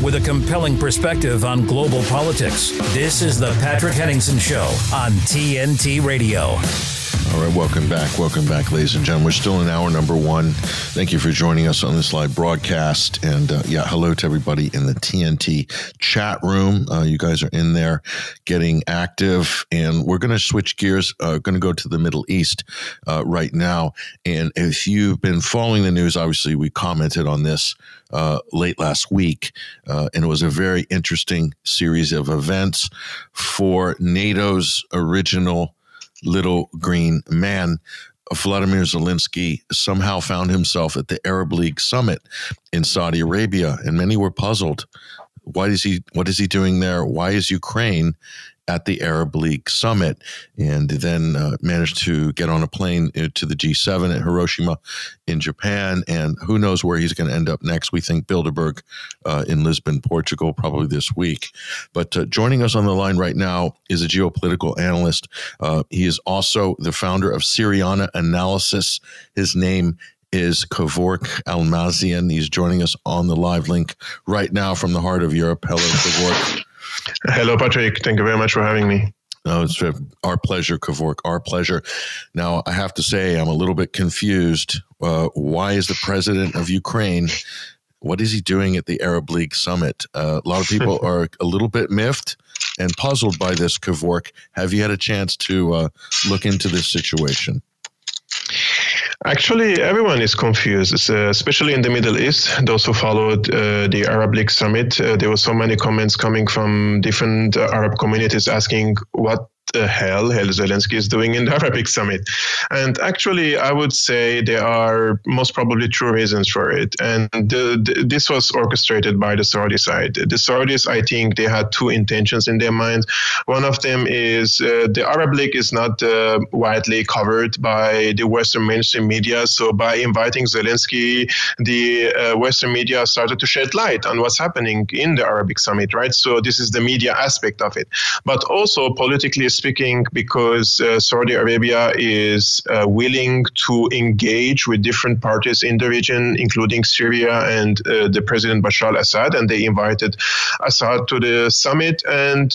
with a compelling perspective on global politics. This is the Patrick Henningsen Show on TNT Radio. All right, welcome back, ladies and gentlemen. We're still in hour number one. Thank you for joining us on this live broadcast. And hello to everybody in the TNT chat room. You guys are in there getting active. And we're going to switch gears, going to go to the Middle East right now. And if you've been following the news, obviously we commented on this late last week. And it was a very interesting series of events for NATO's original little green man. Volodymyr Zelenskyy somehow found himself at the Arab League summit in Saudi Arabia, and many were puzzled. What is he doing there? Why is Ukraine at the Arab League summit? And then managed to get on a plane to the G7 at Hiroshima in Japan. And who knows where he's going to end up next. We think Bilderberg in Lisbon, Portugal, probably this week. But joining us on the line right now is a geopolitical analyst. He is also the founder of Syriana Analysis. His name is Kevork Almassian. He's joining us on the live link right now from the heart of Europe. Hello, Kevork. Hello, Patrick. Thank you very much for having me. No, it's our pleasure, Kevork, our pleasure. Now, I have to say, I'm a little bit confused. Why is the president of Ukraine, what is he doing at the Arab League summit? A lot of people are a little bit miffed and puzzled by this, Kevork. Have you had a chance to look into this situation? Actually, everyone is confused, especially in the Middle East. Those who followed the Arab League summit, there were so many comments coming from different Arab communities asking what the hell Zelensky is doing in the Arabic summit. And actually, I would say there are most probably true reasons for it. And this was orchestrated by the Saudi side. The Saudis, I think they had two intentions in their mind. One of them is the Arab League is not widely covered by the Western mainstream media. So by inviting Zelensky, the Western media started to shed light on what's happening in the Arabic summit, right? So this is the media aspect of it. But also politically speaking, because Saudi Arabia is willing to engage with different parties in the region, including Syria and the President Bashar al-Assad, and they invited Assad to the summit. And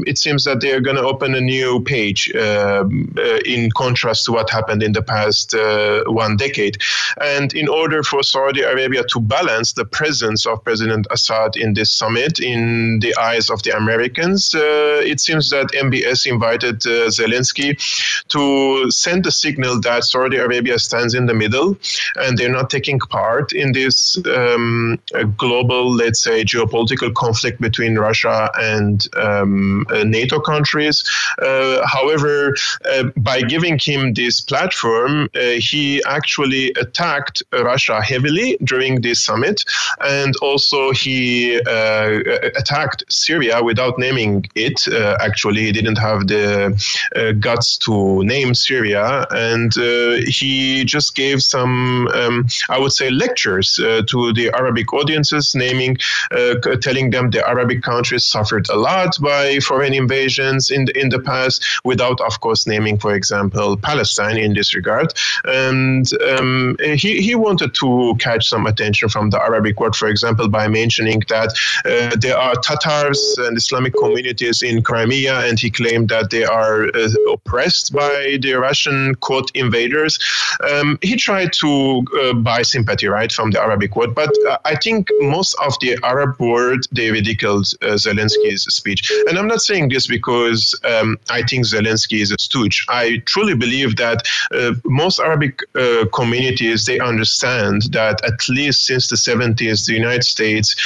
it seems that they are going to open a new page in contrast to what happened in the past 1 decade. And in order for Saudi Arabia to balance the presence of President Assad in this summit in the eyes of the Americans, it seems that MBS invited Zelensky to send a signal that Saudi Arabia stands in the middle and they're not taking part in this global, let's say, geopolitical conflict between Russia and NATO countries. However, by giving him this platform, he actually attacked Russia heavily during this summit, and also he attacked Syria without naming it. Actually, he didn't have the guts to name Syria, and he just gave some, I would say, lectures to the Arabic audiences, telling them the Arabic countries suffered a lot by foreign invasions in the past, without, of course, naming, for example, Palestine in this regard. And he wanted to catch some attention from the Arabic world, for example, by mentioning that there are Tatars and Islamic communities in Crimea, and he claimed that they are oppressed by the Russian, quote, invaders. He tried to buy sympathy, right, from the Arabic world. But I think most of the Arab world, they ridiculed Zelensky's speech. And I'm not saying this because I think Zelensky is a stooge. I truly believe that most Arabic communities, they understand that at least since the 70s, the United States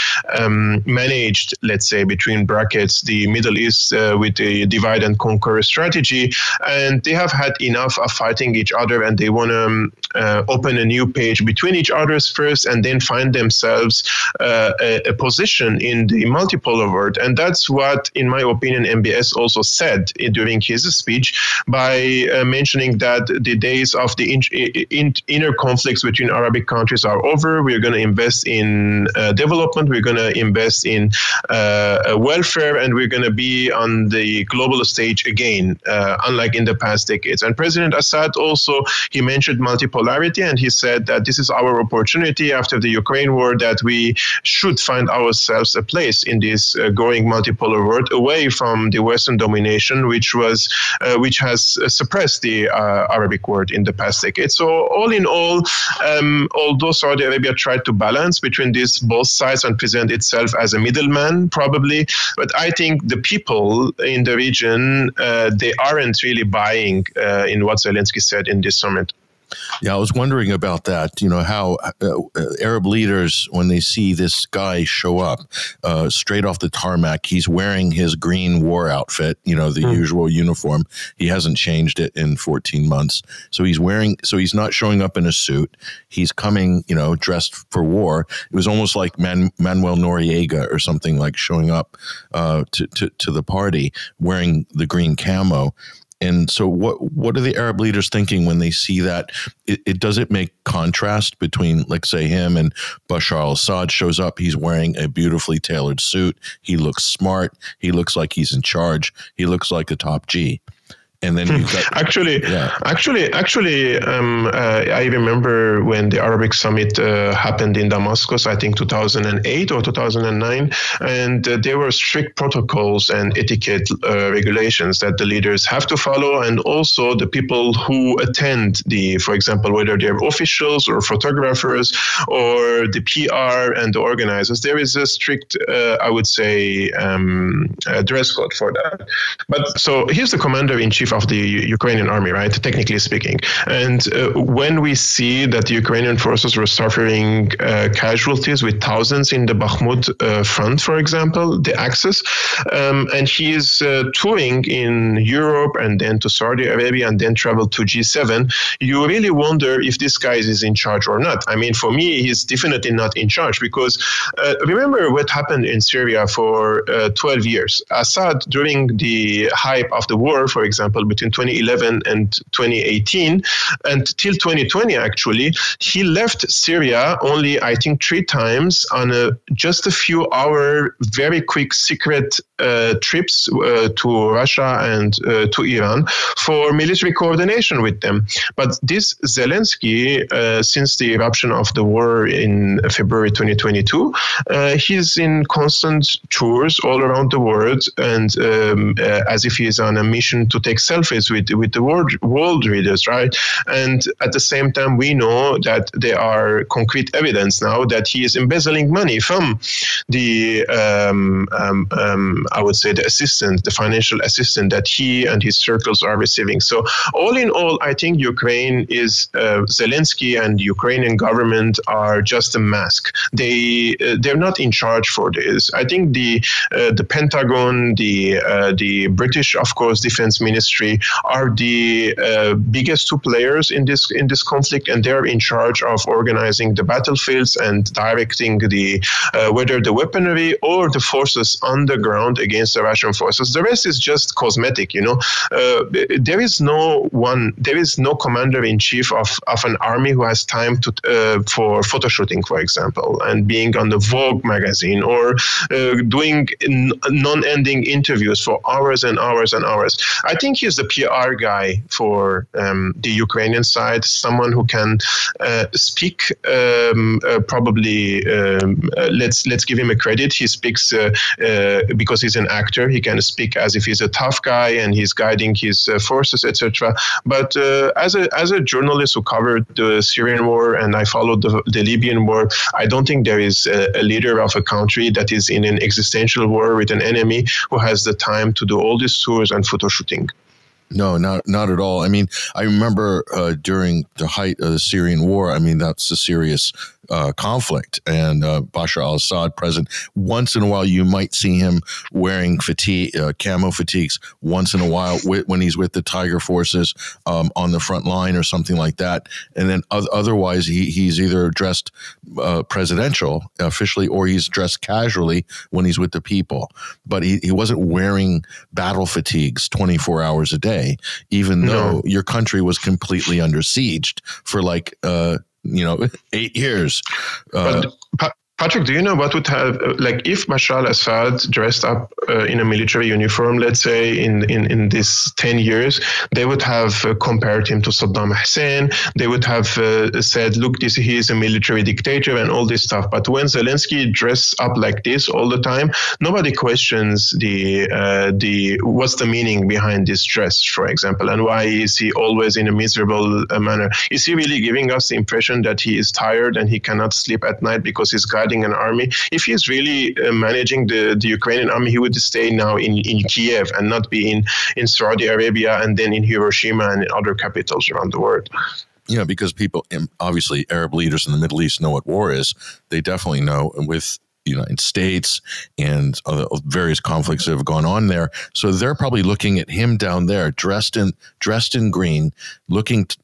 managed, let's say, between brackets, the Middle East with a divide and conquer strategy, and they have had enough of fighting each other, and they want to open a new page between each other's first, and then find themselves a position in the multipolar world. And that's what, in my opinion, MBS also said during his speech by mentioning that the days of the inner conflicts between Arabic countries are over. We're going to invest in development. We're going to invest in welfare, and we're going to be on the global stage stage again, unlike in the past decades. And President Assad also, he mentioned multipolarity, and he said that this is our opportunity after the Ukraine war, that we should find ourselves a place in this growing multipolar world, away from the Western domination, which has suppressed the Arabic world in the past decade. So all in all, although Saudi Arabia tried to balance between these both sides and present itself as a middleman, probably, but I think the people in the region, they aren't really buying in what Zelensky said in this summit. Yeah, I was wondering about that. You know, how Arab leaders, when they see this guy show up straight off the tarmac, he's wearing his green war outfit, you know, the usual uniform. He hasn't changed it in 14 months. So he's not showing up in a suit. He's coming, you know, dressed for war. It was almost like Manuel Noriega or something, like showing up to the party wearing the green camo. And so what are the Arab leaders thinking when they see that? Does it make contrast between, like, say, him and Bashar al-Assad shows up, he's wearing a beautifully tailored suit, he looks smart, he looks like he's in charge, he looks like a top G. And then you've got, actually, I remember when the Arabic Summit happened in Damascus, I think 2008 or 2009, and there were strict protocols and etiquette regulations that the leaders have to follow, and also the people who attend for example, whether they're officials or photographers or the PR and the organizers, there is a strict, I would say, dress code for that. But so here's the commander-in-chief of the Ukrainian army, right? Technically speaking. And when we see that the Ukrainian forces were suffering casualties with thousands in the Bakhmut front, for example, the axis, and he is touring in Europe and then to Saudi Arabia and then traveled to G7, you really wonder if this guy is in charge or not. I mean, for me, he's definitely not in charge, because remember what happened in Syria for 12 years. Assad, during the hype of the war, for example, between 2011 and 2018, and till 2020, actually, he left Syria only, I think, 3 times on just a few hour, very quick secret trips to Russia and to Iran for military coordination with them. But this Zelensky, since the eruption of the war in February 2022, he's in constant tours all around the world, and as if he's on a mission to take selfies with the world leaders, right? And at the same time, we know that there are concrete evidence now that he is embezzling money from the, I would say, the financial assistance that he and his circles are receiving. So all in all, I think Ukraine is, Zelensky and the Ukrainian government are just a mask. They're not in charge for this. I think the Pentagon, the British, of course, Defense Ministry are the biggest 2 players in this conflict, and they're in charge of organizing the battlefields and directing whether the weaponry or the forces on the ground against the Russian forces. The rest is just cosmetic, you know. There is no commander-in-chief of an army who has time for photo shooting, for example, and being on the Vogue magazine, or doing non-ending interviews for hours and hours and hours. I think he's the PR guy for the Ukrainian side, someone who can speak, probably, let's give him a credit. He speaks because he's an actor. He can speak as if he's a tough guy and he's guiding his forces, etc. But as a journalist who covered the Syrian war, and I followed the Libyan war, I don't think there is a leader of a country that is in an existential war with an enemy who has the time to do all these tours and photo shooting. No, not at all. I mean, I remember during the height of the Syrian war, I mean, that's a serious conflict, and Bashar al-Assad president, once in a while you might see him wearing camo fatigues once in a while when he's with the Tiger forces on the front line or something like that. And then otherwise he's either dressed presidential officially, or he's dressed casually when he's with the people. But he wasn't wearing battle fatigues 24 hours a day, even though your country was completely under siege for 8 years. Patrick, do you know what would have, like, if Bashar al-Assad dressed up in a military uniform, let's say in this 10 years, they would have compared him to Saddam Hussein. They would have said, look, he is a military dictator and all this stuff. But when Zelensky dressed up like this all the time, nobody questions what's the meaning behind this dress, for example, and why is he always in a miserable manner? Is he really giving us the impression that he is tired and he cannot sleep at night because he's guiding an army? If he's really managing the Ukrainian army, he would stay now in Kiev and not be in Saudi Arabia and then in Hiroshima and in other capitals around the world. Yeah, because people, obviously Arab leaders in the Middle East know what war is. They definitely know, with United States and other various conflicts that have gone on there. So they're probably looking at him down there, dressed in green,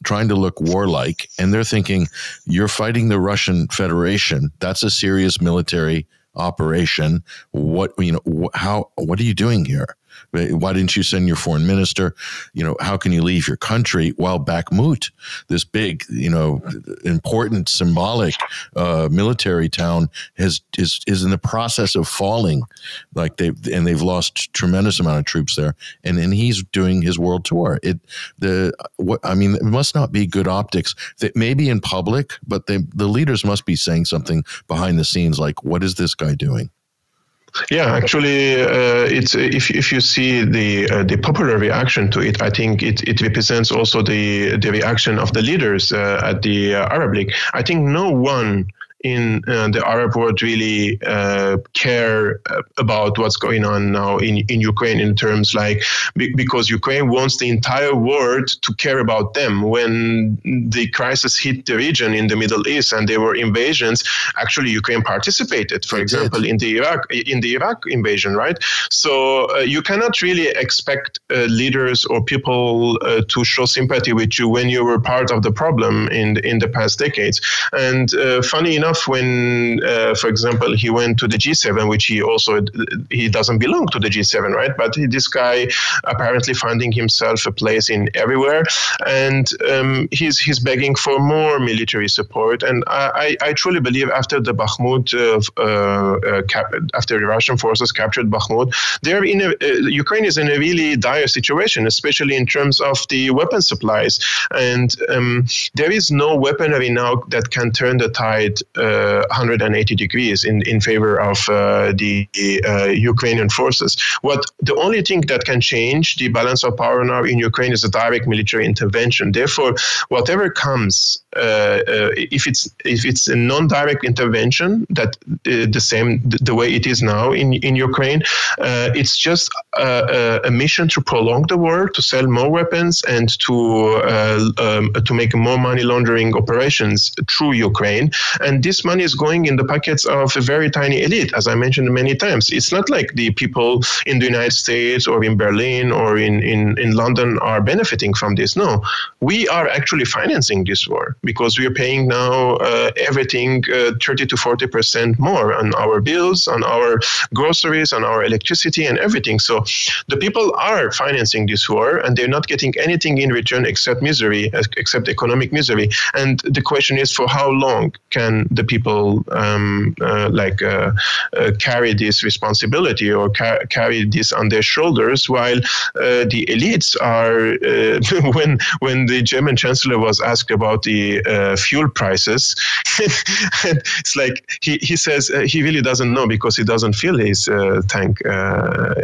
trying to look warlike, and they're thinking, "You're fighting the Russian Federation. That's a serious military operation. What are you doing here? Why didn't you send your foreign minister? How can you leave your country while Bakhmut, this big, important, symbolic military town, is in the process of falling? Like they've lost tremendous amount of troops there, and he's doing his world tour. It must not be good optics. That maybe in public, but the leaders must be saying something behind the scenes, like, what is this guy doing? Yeah, actually, it's if you see the popular reaction to it, I think it represents also the reaction of the leaders at the Arab League. I think no one in the Arab world really care about what's going on now in Ukraine, in terms because Ukraine wants the entire world to care about them. When the crisis hit the region in the Middle East and there were invasions, actually Ukraine participated, for example, in the Iraq invasion, right? So you cannot really expect leaders or people to show sympathy with you when you were part of the problem in the past decades. And funny enough, when, for example, he went to the G7, which he doesn't belong to the G7, right? But this guy apparently finding himself a place in everywhere, and he's begging for more military support. And I truly believe after the Bakhmut, after the Russian forces captured Bakhmut, Ukraine is in a really dire situation, especially in terms of the weapon supplies. And there is no weaponry now that can turn the tide 180 degrees in favor of the Ukrainian forces. The only thing that can change the balance of power now in Ukraine is a direct military intervention. Therefore, whatever comes, if it's a non-direct intervention, that the way it is now in Ukraine, it's just a mission to prolong the war, to sell more weapons, and to make more money laundering operations through Ukraine. And this money is going in the pockets of a very tiny elite, as I mentioned many times. It's not like the people in the United States or in Berlin or in London are benefiting from this. No, we are actually financing this war, because we are paying now everything 30 to 40% more on our bills, on our groceries, on our electricity and everything. So the people are financing this war, and they're not getting anything in return except misery, except economic misery. And the question is, for how long can the people carry this responsibility or carry this on their shoulders, while the elites are, when the German Chancellor was asked about the fuel prices, it's like he says he really doesn't know, because he doesn't fill his tank,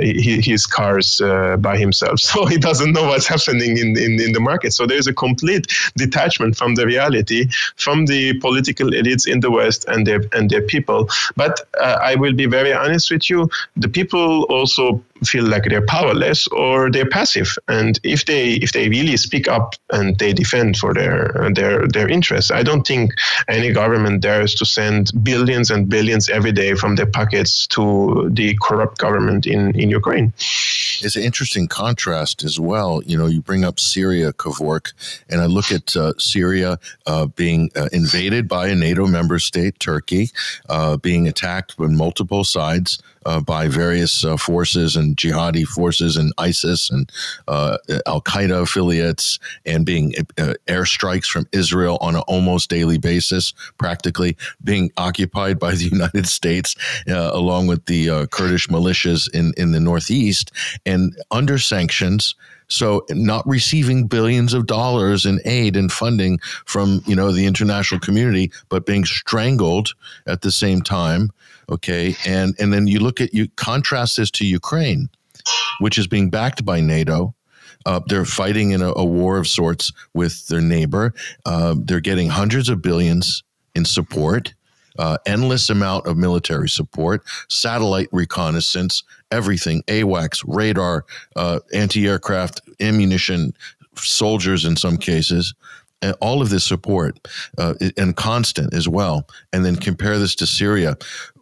his cars by himself. So he doesn't know what's happening in the market. So there's a complete detachment from the reality, from the political elites in the West and their people. But I will be very honest with you, the people also feel like they're powerless or they're passive. And if they really speak up and they defend for their interests, I don't think any government dares to send billions and billions every day from their pockets to the corrupt government in Ukraine. It's an interesting contrast as well. You bring up Syria, Kevork, and I look at Syria being invaded by a NATO member state, Turkey, being attacked on multiple sides by various forces and jihadi forces and ISIS and Al-Qaeda affiliates, and being airstrikes from Israel on an almost daily basis, practically being occupied by the United States, along with the Kurdish militias in the northeast, and under sanctions. So not receiving billions of dollars in aid and funding from, the international community, but being strangled at the same time. Okay. And then you contrast this to Ukraine, which is being backed by NATO. They're fighting in a war of sorts with their neighbor. They're getting hundreds of billions in support. Endless amount of military support, satellite reconnaissance, everything, AWACS, radar, anti-aircraft, ammunition, soldiers in some cases, and all of this support, and constant as well. And then compare this to Syria.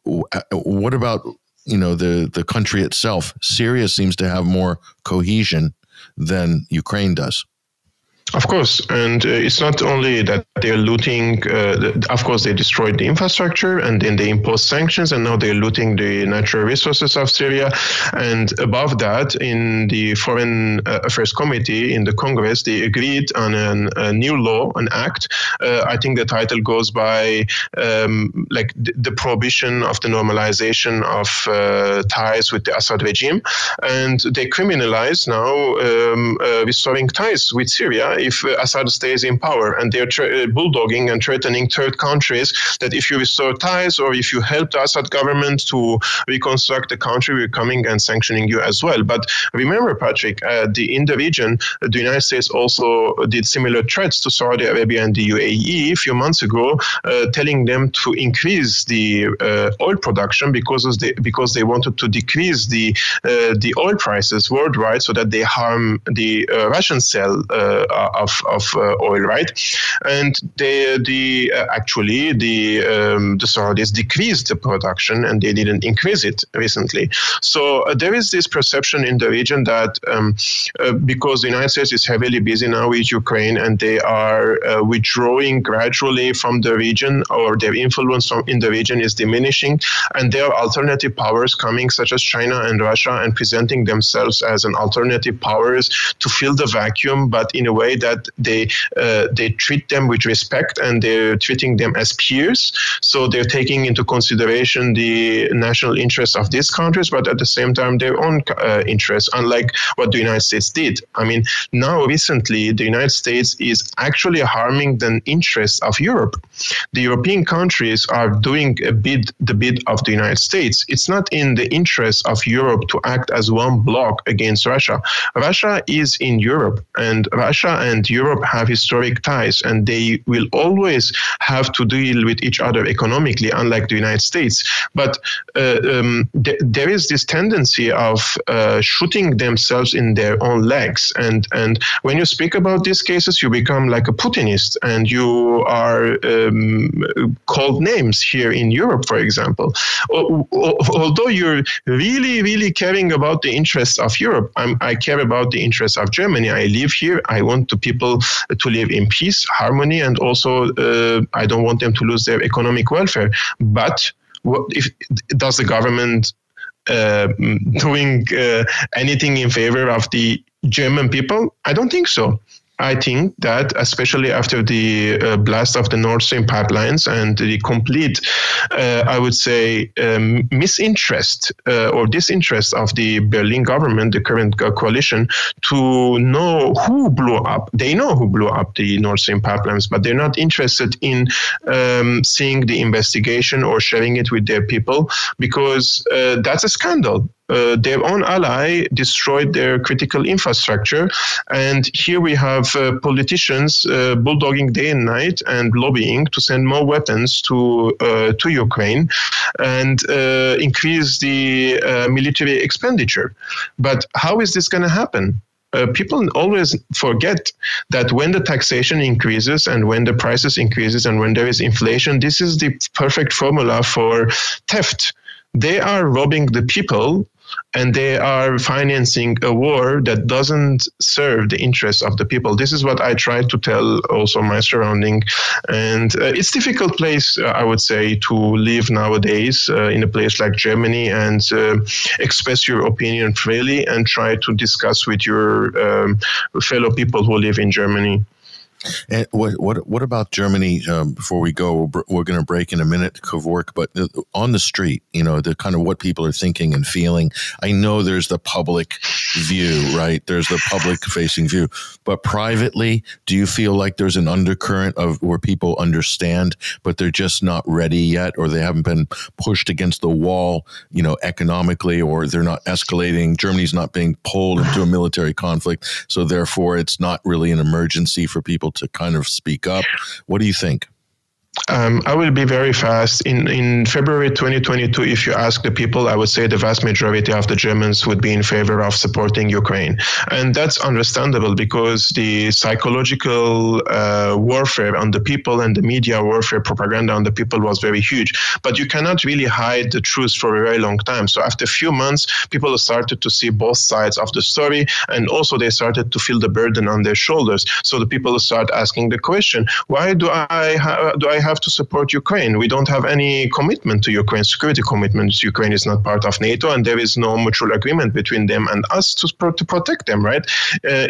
What about, the country itself? Syria seems to have more cohesion than Ukraine does. Of course, and it's not only that they're looting, of course they destroyed the infrastructure and then they imposed sanctions, and now they're looting the natural resources of Syria. And above that, in the Foreign Affairs Committee in the Congress, they agreed on a new law, an act. I think the title goes by the prohibition of the normalization of ties with the Assad regime. And they criminalize now restoring ties with Syria if Assad stays in power, and they're bulldogging and threatening third countries that if you restore ties or if you help the Assad government to reconstruct the country, we're coming and sanctioning you as well. But remember, Patrick, in the region, the United States also did similar threats to Saudi Arabia and the UAE a few months ago, telling them to increase the oil production because they wanted to decrease the oil prices worldwide so that they harm the Russian sale of oil, right? And the Saudis decreased the production and they didn't increase it recently. So there is this perception in the region that because the United States is heavily busy now with Ukraine and they are withdrawing gradually from the region, or their influence in the region is diminishing, and there are alternative powers coming, such as China and Russia, and presenting themselves as an alternative powers to fill the vacuum, but in a way that they treat them with respect and they're treating them as peers. So they're taking into consideration the national interests of these countries, but at the same time their own interests, unlike what the United States did. I mean, now recently the United States is actually harming the interests of Europe. The European countries are doing the bid of the United States. It's not in the interest of Europe to act as one bloc against Russia. Russia is in Europe, and Russia and Europe have historic ties, and they will always have to deal with each other economically, unlike the United States. But there is this tendency of shooting themselves in their own legs. And when you speak about these cases, you become like a Putinist, and you are called names here in Europe, for example. Although you're really, really caring about the interests of Europe, I care about the interests of Germany. I live here. I want the people to live in peace, harmony, and also I don't want them to lose their economic welfare. But does the government doing anything in favor of the German people? I don't think so. I think that especially after the blast of the Nord Stream pipelines and the complete, I would say, misinterest or disinterest of the Berlin government, the current coalition, to know who blew up. They know who blew up the Nord Stream pipelines, but they're not interested in seeing the investigation or sharing it with their people, because that's a scandal. Their own ally destroyed their critical infrastructure. And here we have politicians bulldogging day and night and lobbying to send more weapons to Ukraine and increase the military expenditure. But how is this going to happen? People always forget that when the taxation increases and when the prices increases and when there is inflation, this is the perfect formula for theft. They are robbing the people and they are financing a war that doesn't serve the interests of the people. This is what I try to tell also my surrounding. And it's a difficult place, I would say, to live nowadays in a place like Germany and express your opinion freely and try to discuss with your fellow people who live in Germany. And what about Germany? Before we go, we're going to break in a minute, Kevork. But on the street, the kind of what people are thinking and feeling. I know there's the public view, right? There's the public-facing view, but privately, do you feel like there's an undercurrent of where people understand, but they're just not ready yet, or they haven't been pushed against the wall, economically, or they're not escalating? Germany's not being pulled into a military conflict, so therefore, it's not really an emergency for people to kind of speak up. What do you think? I will be very fast. In February 2022, if you ask the people, I would say the vast majority of the Germans would be in favor of supporting Ukraine. And that's understandable because the psychological warfare on the people and the media warfare propaganda on the people was very huge. But you cannot really hide the truth for a very long time. So after a few months, people started to see both sides of the story, and also they started to feel the burden on their shoulders. So the people start asking the question, why do I have to support Ukraine? We don't have any commitment to Ukraine, security commitments. Ukraine is not part of NATO, and there is no mutual agreement between them and us to protect them, right,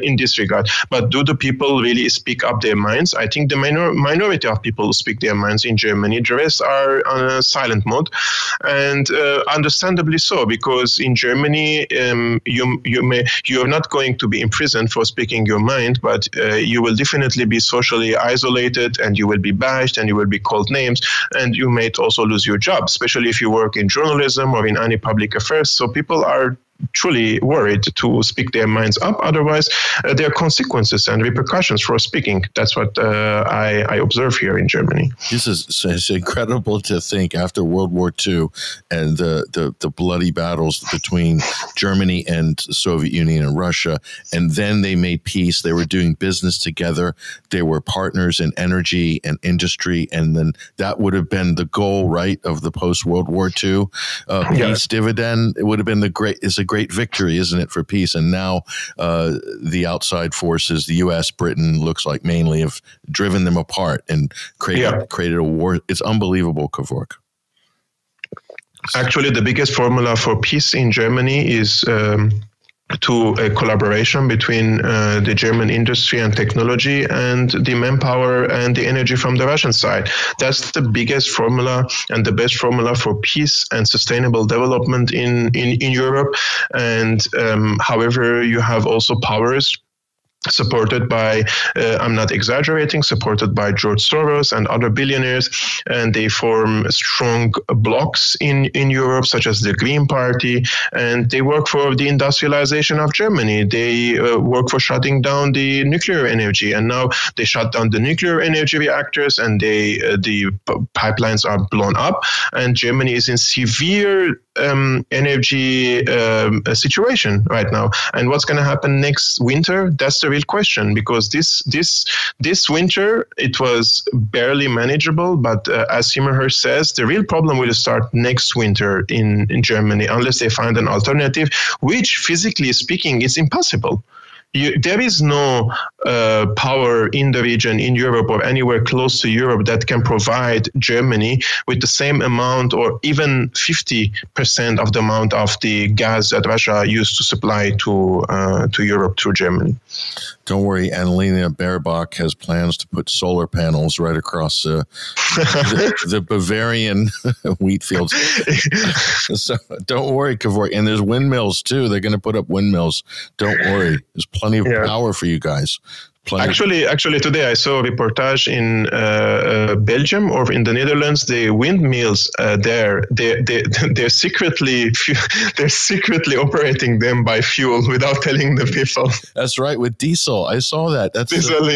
in this regard. But do the people really speak up their minds? I think the minority of people speak their minds in Germany. The rest are on a silent mode, and understandably so, because in Germany, you're not going to be imprisoned for speaking your mind, but you will definitely be socially isolated, and you will be bashed, and you will be called names, and you may also lose your job, especially if you work in journalism or in any public affairs. So people are truly worried to speak their minds up. Otherwise, there are consequences and repercussions for speaking. That's what I observe here in Germany. It's incredible to think after World War II and the bloody battles between Germany and the Soviet Union and Russia, and then they made peace. They were doing business together. They were partners in energy and industry, and then that would have been the goal, right, of the post-World War II peace dividend. It would have been a great victory, isn't it, for peace? And now the outside forces, the U.S., Britain, looks like mainly have driven them apart and created a war. It's unbelievable, Kevork. Actually, the biggest formula for peace in Germany is to a collaboration between the German industry and technology and the manpower and the energy from the Russian side. That's the biggest formula and the best formula for peace and sustainable development in Europe. And however, you have also powers supported by, I'm not exaggerating, supported by George Soros and other billionaires, and they form strong blocs in Europe, such as the Green Party, and they work for the industrialization of Germany. They work for shutting down the nuclear energy, and now they shut down the nuclear energy reactors, and the pipelines are blown up, and Germany is in severe energy situation right now. And what's going to happen next winter? That's the real question, because this winter it was barely manageable, but as Simmerhurst says, the real problem will start next winter in Germany unless they find an alternative, which physically speaking is impossible. There is no power in the region, in Europe or anywhere close to Europe, that can provide Germany with the same amount or even 50% of the amount of the gas that Russia used to supply to Europe through Germany. Don't worry, Annalena Baerbock has plans to put solar panels right across the Bavarian wheat fields. So don't worry, Kevork. And there's windmills too. They're going to put up windmills. Don't worry. There's plenty of power for you guys. Actually, today I saw a reportage in Belgium or in the Netherlands. The windmills they're secretly operating them by fuel without telling the people. That's right, with diesel. I saw that. That's diesel,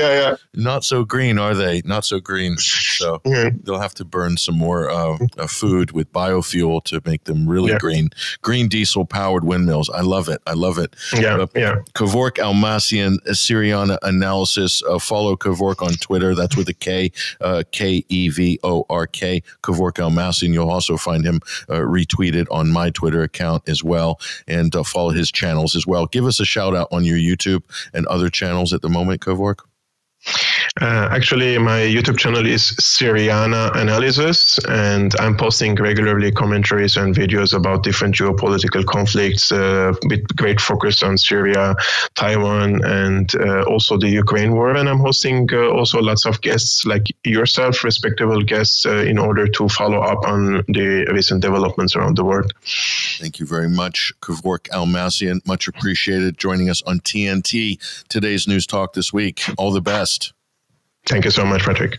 not so green, are they? Not so green. So they'll have to burn some more food with biofuel to make them really green. Green diesel powered windmills. I love it. Yeah. Kevork Almassian, Syriana Analysis. Analysis. Follow Kevork on Twitter. That's with a K, Kevork, Kevork Almassian. You'll also find him retweeted on my Twitter account as well, and follow his channels as well. Give us a shout out on your YouTube and other channels at the moment, Kevork. Actually, my YouTube channel is Syriana Analysis, and I'm posting regularly commentaries and videos about different geopolitical conflicts with great focus on Syria, Taiwan, and also the Ukraine war. And I'm hosting also lots of guests like yourself, respectable guests, in order to follow up on the recent developments around the world. Thank you very much, Kevork Almassian. Much appreciated joining us on TNT, today's News Talk this week. All the best. Thank you so much, Patrick.